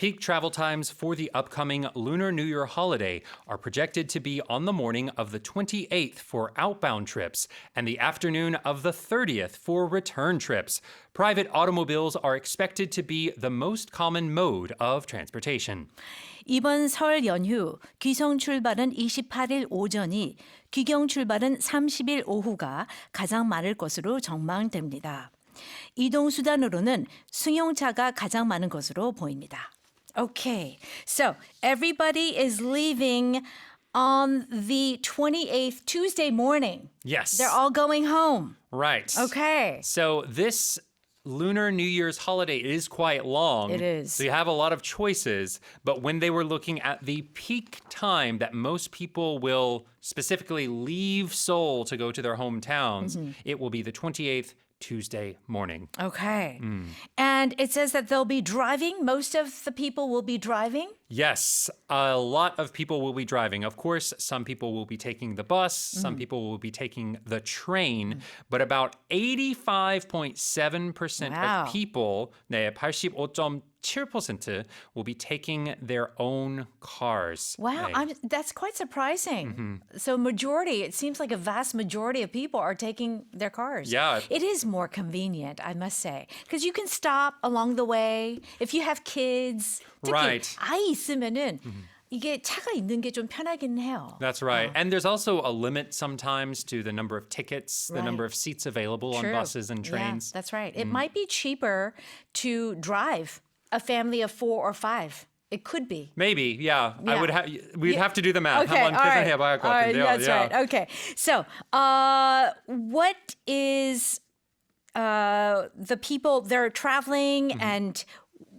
Peak travel times for the upcoming Lunar New Year holiday are projected to be on the morning of the 28th for outbound trips and the afternoon of the 30th for return trips. Private automobiles are expected to be the most common mode of transportation. 이번 설 연휴 귀성 출발은 28일 오전이, 귀경 출발은 30일 오후가 가장 많을 것으로 전망됩니다. 이동 수단으로는 승용차가 가장 많은 것으로 보입니다. Okay, so everybody is leaving on the 28th Tuesday morning. Yes. They're all going home. Right. Okay. So this Lunar New Year's holiday is quite long. It is. So you have a lot of choices. But when they were looking at the peak time that most people will specifically leave Seoul to go to their hometowns, it will be the 28th Tuesday morning. Okay. And it says that they'll be driving. Most of the people will be driving. Yes, a lot of people will be driving. Of course, some people will be taking the bus, some people will be taking the train, but about 85.7% Wow. of people, 네, 85.7% will be taking their own cars. Wow, 네. that's quite surprising. So majority, it seems like a vast majority of people are taking their cars. Yeah. It is more convenient, I must say. Because you can stop along the way. If you have kids, 특히 Right. 아이 있으면은 이게 차가 있는 게 좀 편하긴 해요. That's right. And there's also a limit sometimes to the number of tickets, the Right. number of seats available on True. buses and trains. Yeah, that's right. It might be cheaper to drive a family of 4 or 5. It could be. Maybe, yeah. Yeah. We'd have to do the math. Okay, 한번 계산해봐야 할 것 all right, 같은데요. that's yeah. right. Okay, so what is the people, they're traveling and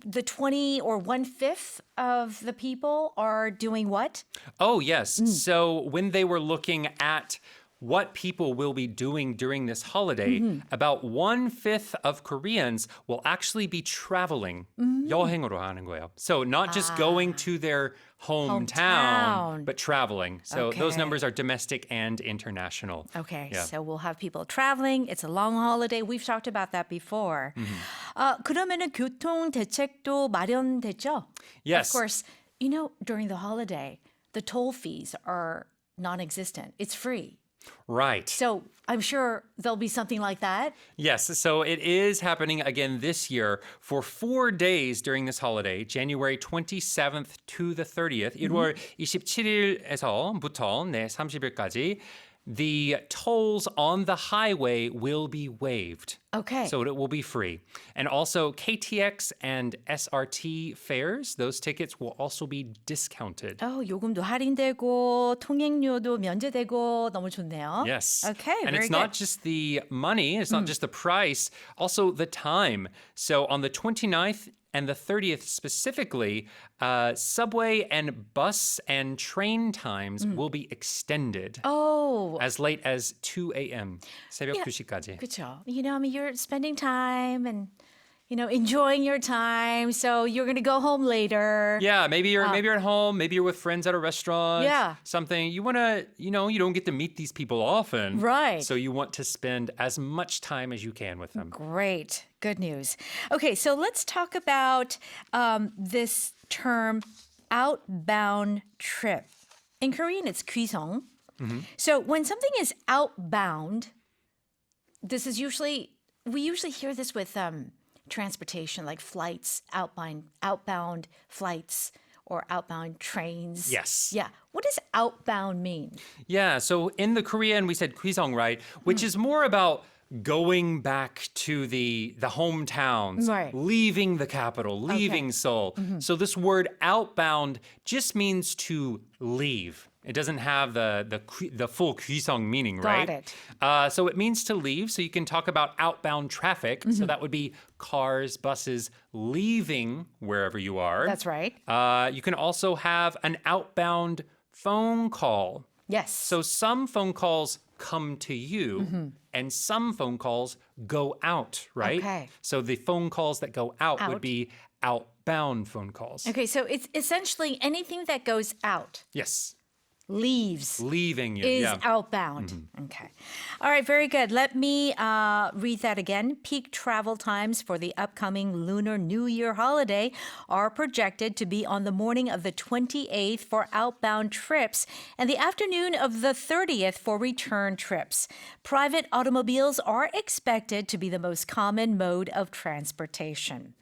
the 20 or 1/5 of the people are doing what? Oh, yes. So when they were looking at what people will be doing during this holiday, about 1/5 of Koreans will actually be traveling. 여행으로 하는 거예요. So not just going to their hometown, Hometown. but traveling. So those Okay. numbers are domestic and international. Okay, Yeah. so we'll have people traveling. It's a long holiday. We've talked about that before. 그러면은 교통 대책도 마련됐죠? Yes. Of course, during the holiday, the toll fees are non-existent. It's free. Right. So I'm sure there'll be something like that. Yes, so it is happening again this year for 4 days during this holiday, January 27th to the 30th, 1월 27일에서부터 30일까지. The tolls on the highway will be waived. Okay. So it will be free. And also KTX and SRT fares, those tickets will also be discounted. 요금도 할인되고 통행료도 면제되고 너무 좋네요. Yes. Okay, And very it's not good. just the money, it's not just the price, also the time. So on the 29th and the 30th specifically, subway and bus and train times will be extended as late as 2 a.m. 새벽 Yeah. 2시까지. 그렇죠. You're spending time and enjoying your time. So you're going to go home later. Yeah, maybe you're at home, maybe you're with friends at a restaurant. Yeah. Something you want to, you don't get to meet these people often. Right. So you want to spend as much time as you can with them. Great. Good news. Okay, so let's talk about this term outbound trip. In Korean, it's 귀성. So when something is outbound, we usually hear this with transportation, like flights, outbound flights or outbound trains. Yes. Yeah. What does outbound mean? Yeah, so in the Korean we said 귀성, right? Which is more about going back to the hometowns, Right. leaving the capital, leaving Seoul. So this word outbound just means to leave. It doesn't have the full 귀성 meaning, right? it. So it means to leave. So you can talk about outbound traffic. So that would be cars, buses leaving wherever you are. That's right. You can also have an outbound phone call. Yes. So some phone calls come to you and some phone calls go out, right? Okay. So the phone calls that go out Out. would be outbound phone calls. Okay, so it's essentially anything that goes out. Yes. leaves. Leaving you. Is Yeah. outbound. Okay. All right, very good. Let me read that again. Peak travel times for the upcoming Lunar New Year holiday are projected to be on the morning of the 28th for outbound trips and the afternoon of the 30th for return trips. Private automobiles are expected to be the most common mode of transportation.